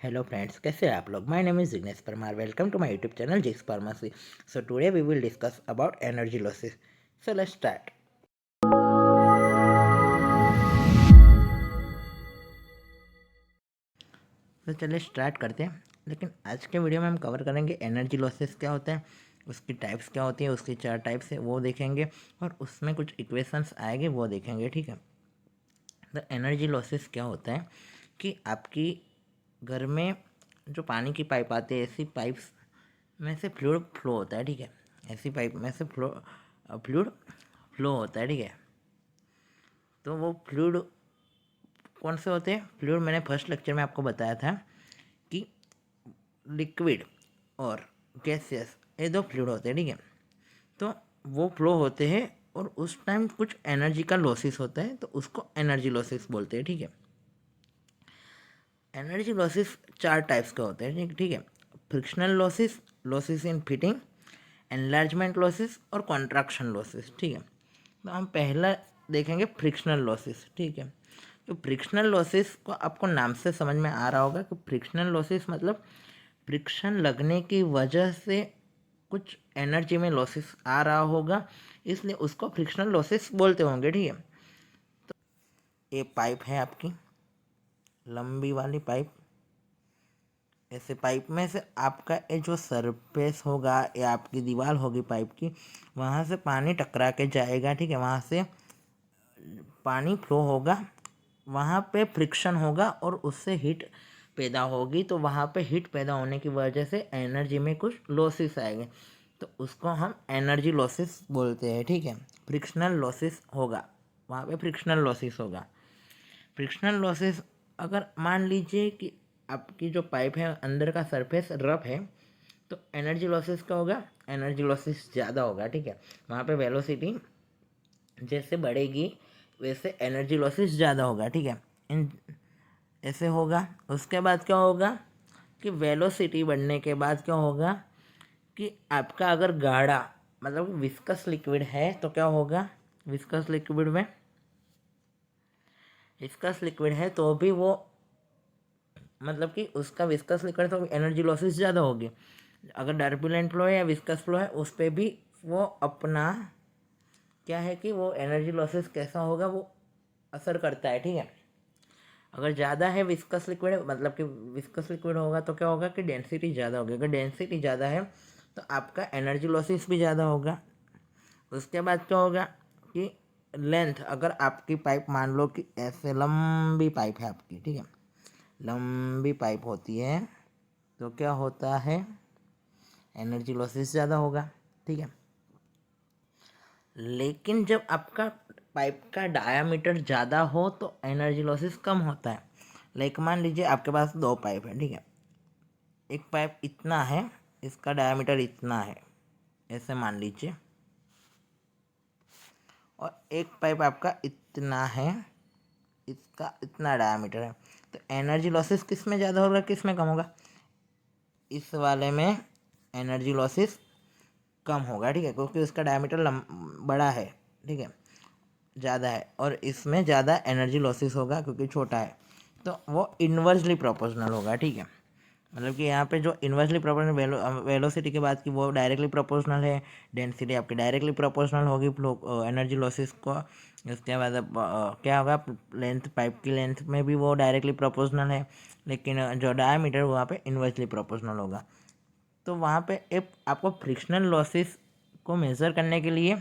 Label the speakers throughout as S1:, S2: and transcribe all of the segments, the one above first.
S1: Hello friends, कैसे हैं आप लोग? My name is Jignesh Parmar. Welcome to my YouTube channel Jigs Pharmacy. So today we will discuss about energy losses. So let's start. तो चलिए start करते हैं। लेकिन आज के वीडियो में हम कवर करेंगे एनर्जी लॉसेस क्या होता है, उसकी टाइप्स क्या होती है, उसकी 4 टाइप्स है वो देखेंगे और उसमें कुछ इक्वेशंस आएंगे वो देखेंगे। ठीक है, तो एनर्जी लॉसेस क्या होता है कि आपकी घर में जो पानी की पाइप आती है, ऐसी पाइप्स में से फ्लूइड फ्लो होता है। ठीक है, ऐसी पाइप में से फ्लूइड फ्लो होता है। ठीक है, तो वो फ्लूइड कौन से होते हैं? फ्लूइड मैंने फर्स्ट लेक्चर में आपको बताया था कि लिक्विड और गैसियस ये दो फ्लूइड होते हैं। ठीक है, तो वो फ्लो होते हैं और उस टाइम कुछ एनर्जी का लॉसेस होता है, तो उसको एनर्जी लॉसेस बोलते हैं। ठीक है, एनर्जी लॉसेस 4 टाइप्स के होते हैं। ठीक है, frictional losses, losses in fitting, enlargement losses और कॉन्ट्रैक्शन लॉसेस। ठीक है, तो हम पहला देखेंगे फ्रिक्शनल लॉसेस। ठीक है, तो फ्रिक्शनल लॉसेस को आपको नाम से समझ में आ रहा होगा कि फ्रिक्शनल लॉसेस मतलब फ्रिक्शन लगने की वजह से कुछ एनर्जी में लॉसेस आ रहा होगा, इसलिए उसको फ्रिक्शनल लॉसेस बोलते होंगे। ठीक है, तो ये पाइप है आपकी लंबी वाली पाइप, ऐसे पाइप में से आपका ये जो सरफेस होगा या आपकी दीवार होगी पाइप की, वहाँ से पानी टकरा के जाएगा। ठीक है, वहाँ से पानी फ्लो होगा, वहाँ पे फ्रिक्शन होगा और उससे हीट पैदा होगी। तो वहाँ पे हीट पैदा होने की वजह से एनर्जी में कुछ लॉसेस आएंगे, तो उसको हम एनर्जी लॉसेस बोलते हैं। ठीक है, फ्रिक्शनल लॉसेस होगा, वहाँ पे फ्रिक्शनल लॉसेस होगा। फ्रिक्शनल लॉसेस अगर मान लीजिए कि आपकी जो पाइप है अंदर का सरफेस रफ है, तो एनर्जी लॉसेस क्या होगा? एनर्जी लॉसेस ज़्यादा होगा। ठीक है, वहाँ पे वेलोसिटी जैसे बढ़ेगी वैसे एनर्जी लॉसेस ज़्यादा होगा। ठीक है, इन ऐसे होगा। उसके बाद क्या होगा कि वेलोसिटी बढ़ने के बाद क्या होगा कि आपका अगर गाढ़ा मतलब विस्कस लिक्विड है तो क्या होगा? विस्कस लिक्विड में विस्कस लिक्विड है तो भी वो मतलब कि उसका विस्कस लिक्विड तो एनर्जी लॉसेस ज़्यादा होगी। अगर टर्बुलेंट फ्लो है या विस्कस फ्लो है उस पर भी वो अपना क्या है कि वो एनर्जी लॉसेस कैसा होगा वो असर करता है। ठीक है, अगर ज़्यादा है विस्कस लिक्विड मतलब कि विस्कस लिक्विड होगा तो क्या होगा कि डेंसिटी ज़्यादा होगी। अगर डेंसिटी ज़्यादा है तो आपका एनर्जी लॉसेस भी ज़्यादा होगा। उसके बाद क्या होगा कि लेंथ, अगर आपकी पाइप मान लो कि ऐसे लंबी पाइप है आपकी, ठीक है, लंबी पाइप होती है तो क्या होता है? एनर्जी लॉसेस ज़्यादा होगा। ठीक है, लेकिन जब आपका पाइप का डायामीटर ज़्यादा हो तो एनर्जी लॉसेस कम होता है। लाइक मान लीजिए आपके पास 2 पाइप है। ठीक है, एक पाइप इतना है, इसका डायामीटर इतना है, ऐसे मान लीजिए, और एक पाइप आपका इतना है, इसका इतना डायामीटर है। तो एनर्जी लॉसेस किस में ज़्यादा होगा, किस में कम होगा? इस वाले में एनर्जी लॉसेस कम होगा। ठीक है, क्योंकि उसका डायमीटर बड़ा है। ठीक है, ज़्यादा है, और इसमें ज़्यादा एनर्जी लॉसेस होगा क्योंकि छोटा है, तो वो इन्वर्सली प्रोपोर्शनल होगा। ठीक है, मतलब कि यहाँ पे जो इन्वर्सली प्रोपोर्शनल वेलोसिटी के बाद की वो डायरेक्टली प्रोपोर्शनल है, डेंसिटी आपकी डायरेक्टली प्रोपोर्शनल होगी एनर्जी लॉसेस को। उसके बाद क्या होगा? लेंथ, पाइप की लेंथ में भी वो डायरेक्टली प्रोपोर्शनल है, लेकिन जो डायमीटर वहाँ पे इन्वर्सली प्रोपोर्शनल होगा। तो वहाँ पे एक आपको फ्रिक्शनल लॉसेस को मेज़र करने के लिए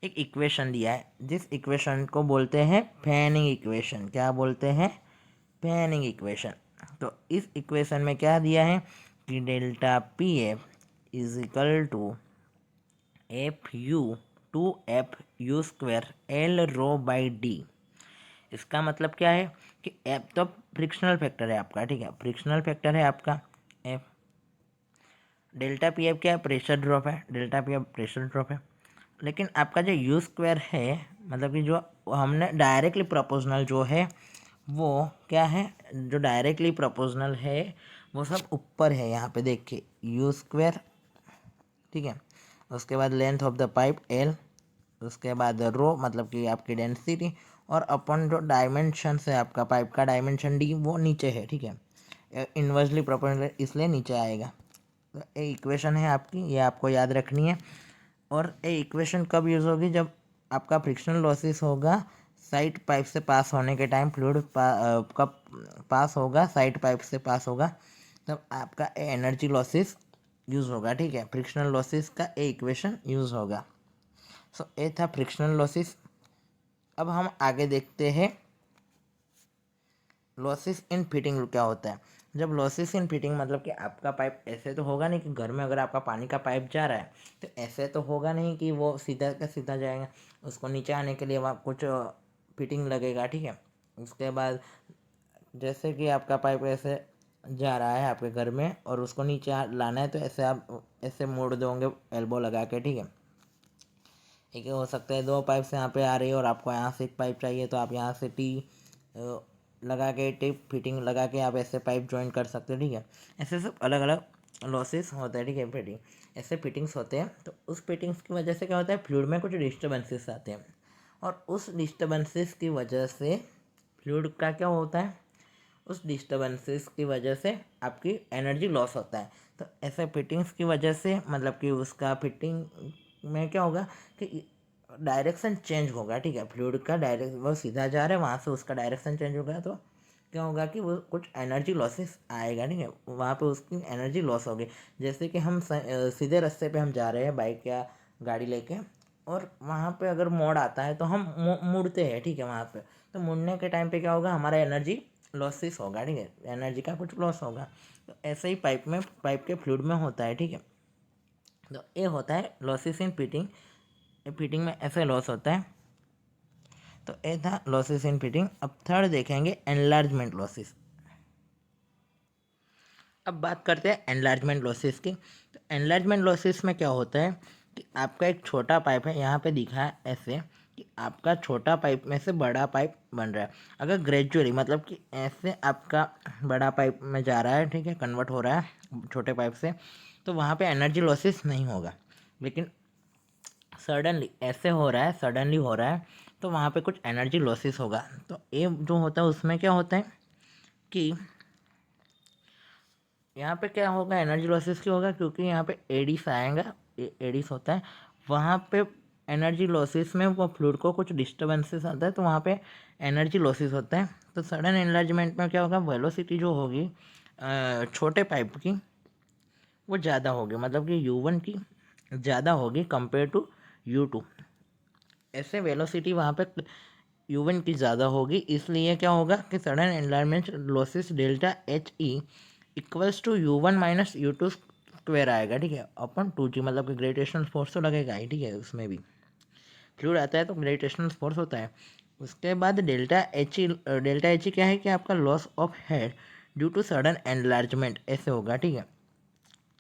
S1: एक इक्वेशन दिया है, जिस इक्वेशन को बोलते हैं फैनिंग इक्वेशन। क्या बोलते हैं? Fanning equation. तो इस इक्वेशन में क्या दिया है कि delta P F is equal to F U to F U square L rho by D. इसका मतलब क्या है कि एफ तो फ्रिक्शनल फैक्टर है आपका। ठीक है, फ्रिक्शनल फैक्टर है आपका एफ। डेल्टा पी एफ क्या है? प्रेशर ड्रॉप है। Delta P F pressure drop है। लेकिन आपका जो यू स्क्वायर है मतलब कि जो हमने डायरेक्टली प्रोपोर्शनल जो है वो क्या है? जो डायरेक्टली प्रोपोर्शनल है वो सब ऊपर है, यहाँ पे देखिए यू स्क्वायर। ठीक है, उसके बाद length of the pipe L, उसके बाद रो मतलब कि आपकी डेंसिटी, और अपन जो डायमेंशन है आपका पाइप का डायमेंशन डी वो नीचे है। ठीक है, इन्वर्सली प्रोपोर्शनल इसलिए नीचे आएगा। तो ये इक्वेशन है आपकी, ये आपको याद रखनी है। और ये इक्वेशन कब यूज़ होगी, जब आपका फ्रिक्शनल लॉसेस होगा साइड पाइप से पास होने के टाइम, फ्लूइड कब पास होगा, साइड पाइप से पास होगा, तब आपका एनर्जी लॉसेस यूज़ होगा। ठीक है, फ्रिक्शनल लॉसेस का ये इक्वेशन यूज़ होगा। सो ये था फ्रिक्शनल लॉसेस। अब हम आगे देखते हैं लॉसेस इन फिटिंग क्या होता है। जब लॉसेस इन फिटिंग मतलब कि आपका पाइप ऐसे तो होगा नहीं कि घर में अगर आपका पानी का पाइप जा रहा है तो ऐसे तो होगा नहीं कि वो सीधा का सीधा जाएगा, उसको नीचे आने के लिए वहाँ कुछ फिटिंग लगेगा। ठीक है, उसके बाद जैसे कि आपका पाइप ऐसे जा रहा है आपके घर में और उसको नीचे लाना है, तो ऐसे आप ऐसे मोड़ दोगे एल्बो लगा के। ठीक है, एक हो सकता है दो पाइप से यहाँ पे आ रही है और आपको यहाँ से एक पाइप चाहिए, तो आप यहाँ से टी लगा के टिप फिटिंग लगा के आप ऐसे पाइप ज्वाइन कर सकते हो। ठीक है, ऐसे सब अलग अलग लॉसेस होते हैं। ठीक है, फिटिंग ऐसे फिटिंग्स होते हैं। तो उस फिटिंग्स की वजह से क्या होता है, फ्लूइड में कुछ डिस्टर्बेंसेस आते हैं और उस डिस्टर्बेंसेस की वजह से फ्लूइड का क्या होता है, उस डिस्टर्बेंसेस की वजह से आपकी एनर्जी लॉस होता है। तो ऐसे फिटिंग्स की वजह से मतलब कि उसका फिटिंग में क्या होगा कि डायरेक्शन चेंज होगा। ठीक है, फ्लूइड का डायरेक्ट वो सीधा जा रहा है, वहाँ से उसका डायरेक्शन चेंज होगा, तो क्या होगा कि वो कुछ एनर्जी लॉसेस आएगा। ठीक है, वहाँ पे उसकी एनर्जी लॉस होगी। जैसे कि हम सीधे रास्ते पे हम जा रहे हैं बाइक या गाड़ी लेके, और वहाँ पे अगर मोड़ आता है तो हम मुड़ते हैं। ठीक है, वहाँ पे तो मुड़ने के टाइम पे क्या होगा, हमारा एनर्जी लॉसेस होगा। ठीक है, एनर्जी का कुछ लॉस होगा। तो ऐसे ही पाइप के फ्लूइड में होता है। ठीक है, तो ये होता है लॉसेस इन फिटिंग। फिटिंग में ऐसे लॉस होता है। तो ये था लॉसेस इन फिटिंग। अब थर्ड देखेंगे एनलार्जमेंट लॉसेस। अब बात करते हैं एनलार्जमेंट लॉसेस की। तो एनलार्जमेंट लॉसेस में क्या होता है कि आपका एक छोटा पाइप है, यहाँ पे दिखा है ऐसे कि आपका छोटा पाइप में से बड़ा पाइप बन रहा है। अगर ग्रेजुअली मतलब कि ऐसे आपका बड़ा पाइप में जा रहा है, ठीक है, कन्वर्ट हो रहा है छोटे पाइप से, तो वहाँ पे एनर्जी लॉसेस नहीं होगा। लेकिन सडनली ऐसे हो रहा है, सडनली हो रहा है, तो वहाँ पे कुछ एनर्जी लॉसेस होगा। तो ये जो होता है उसमें क्या होता है कि यहाँ पे क्या होगा, एनर्जी लॉसेस क्यों होगा, क्योंकि यहाँ पे एडिस आएगा, एडिस होता है वहाँ पे। एनर्जी लॉसेस में वो फ्लूइड को कुछ डिस्टर्बेंसेस आता है, तो वहाँ पे एनर्जी लॉसेस होता है। तो सडन एनलार्जमेंट में क्या होगा, वेलोसिटी जो होगी छोटे पाइप की वो ज़्यादा होगी, मतलब कि U1 की ज़्यादा होगी कंपेयर टू U2। ऐसे वेलोसिटी वहाँ पे U1 की ज़्यादा होगी, इसलिए क्या होगा कि sudden enlargement losses delta HE equals to U1 minus U2 square आएगा। ठीक है, अपन 2G, मतलब कि ग्रेविटेशनल फोर्स तो लगेगा ही। ठीक है, उसमें भी फ्लूइड आता है तो ग्रेविटेशनल फोर्स होता है। उसके बाद डेल्टा एच क्या है कि आपका loss of head due to sudden enlargement ऐसे होगा। ठीक है,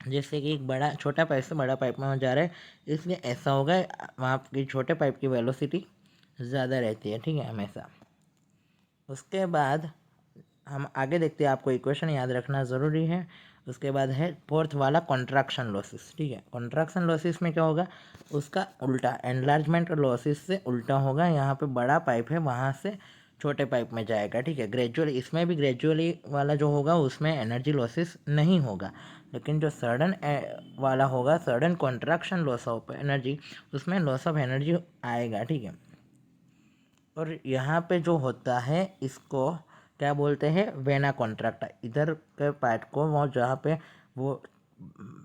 S1: जैसे कि एक बड़ा छोटा पाइप से बड़ा पाइप में जा रहा है, इसलिए ऐसा होगा, वहाँ की छोटे पाइप की वेलोसिटी ज़्यादा रहती है। ठीक है, हमेशा। उसके बाद हम आगे देखते हैं, आपको इक्वेशन याद रखना ज़रूरी है। उसके बाद है फोर्थ वाला कॉन्ट्रैक्शन लॉसेस। ठीक है, कॉन्ट्रैक्शन लॉसेस में क्या होगा, उसका उल्टा, एनलार्जमेंट लॉसेस से उल्टा होगा। यहाँ पे बड़ा पाइप है, वहाँ से छोटे पाइप में जाएगा। ठीक है, ग्रेजुअली, इसमें भी ग्रेजुअली वाला जो होगा उसमें एनर्जी लॉसेस नहीं होगा, लेकिन जो सडन वाला होगा, sudden contraction loss of energy, उसमें लॉस ऑफ एनर्जी आएगा। ठीक है, और यहाँ पे जो होता है इसको क्या बोलते हैं, वेना कॉन्ट्रैक्टा। इधर के पार्ट को वो जहाँ पे वो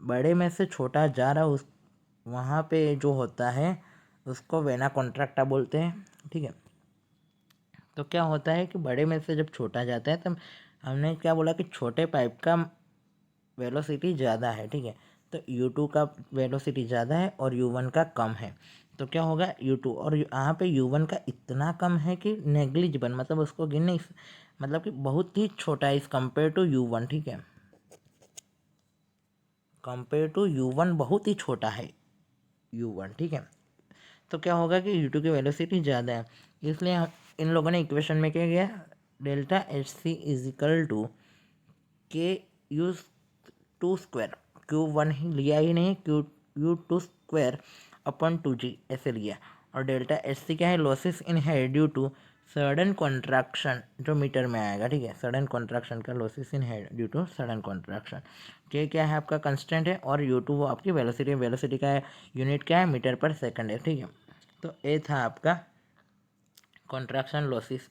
S1: बड़े में से छोटा जा रहा है, उस वहाँ पे जो होता है उसको वेना कॉन्ट्रैक्टा बोलते हैं। ठीक है, तो क्या होता है कि बड़े में से जब छोटा जाता है तब हमने क्या बोला कि छोटे पाइप का वेलोसिटी ज़्यादा है। ठीक है, तो U2 का वेलोसिटी ज़्यादा है और U1 का कम है। तो क्या होगा, U2 और यहाँ पे U1 का इतना कम है कि नेग्लिजिबल, मतलब उसको गिनने, मतलब कि बहुत ही छोटा है इस कंपेयर टू U1। ठीक है, कंपेयर टू U1 बहुत ही छोटा है U1। ठीक है, तो क्या होगा कि U2 की वेलोसिटी ज़्यादा है, इसलिए इन लोगों ने इक्वेशन में क्या किया, delta HC is equal to KU2 square, Q1 ही लिया ही नहीं, U2 स्क्वायर अपन 2G ऐसे लिया। और डेल्टा HC क्या है, लॉसेस इन है ड्यू टू सडन कॉन्ट्रैक्शन जो मीटर में आएगा, ठीक है, सडन कॉन्ट्रैक्शन का losses in head due to sudden contraction. के क्या है आपका कंस्टेंट है, और U2 वो आपकी वेलोसिटी, वेलोसिटी का यूनिट क्या है, मीटर पर सेकंड है, ठीक है। तो ये था आपका कॉन्ट्रैक्शन लॉसेस।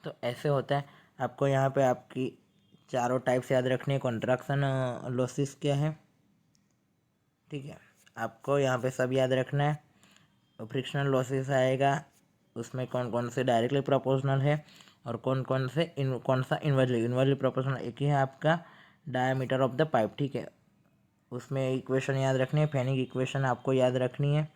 S1: तो ऐसे होता है। आपको यहाँ पे आपकी चारों टाइप्स याद रखनी है। कॉन्ट्रैक्शन लॉसेस क्या है, ठीक है, आपको यहाँ पे सब याद रखना है। फ्रिक्शनल लॉसेस आएगा, उसमें कौन कौन से डायरेक्टली प्रोपोर्शनल है और कौन कौन से कौन सा इनवर्सली प्रोपोर्शनल। एक ही है आपका डायमीटर ऑफ द पाइप, ठीक है, उसमें इक्वेशन याद रखनी है, फेनिक इक्वेशन आपको याद रखनी है,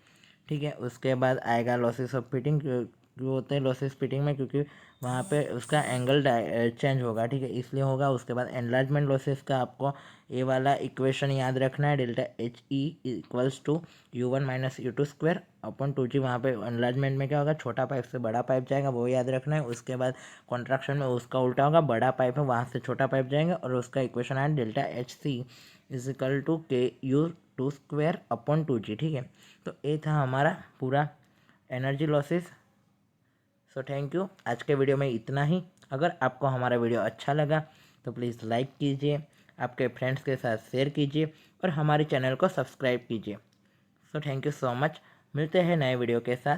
S1: ठीक है। उसके बाद आएगा लॉसेस ऑफ फिटिंग, क्यों होते हैं लॉसेस फिटिंग में, क्योंकि वहाँ पे उसका एंगल चेंज होगा, ठीक है, इसलिए होगा। उसके बाद एनलार्जमेंट लॉसेस का आपको ये वाला इक्वेशन याद रखना है, delta H E equals to U1 minus U2 square upon 2G। वहाँ पे एनलार्जमेंट में क्या होगा, छोटा पाइप से बड़ा पाइप जाएगा, वो याद रखना है। उसके बाद कॉन्ट्रैक्शन में उसका उल्टा होगा, बड़ा पाइप है वहाँ से छोटा पाइप जाएंगे, और उसका इक्वेशन आया delta H C is equal to KU2 square upon 2G, ठीक है। तो ये था हमारा पूरा energy losses. So thank you, आज के वीडियो में इतना ही। अगर आपको हमारा वीडियो अच्छा लगा तो प्लीज़ लाइक कीजिए, आपके फ्रेंड्स के साथ शेयर कीजिए, और हमारे चैनल को सब्सक्राइब कीजिए। सो थैंक यू सो मच, मिलते हैं नए वीडियो के साथ।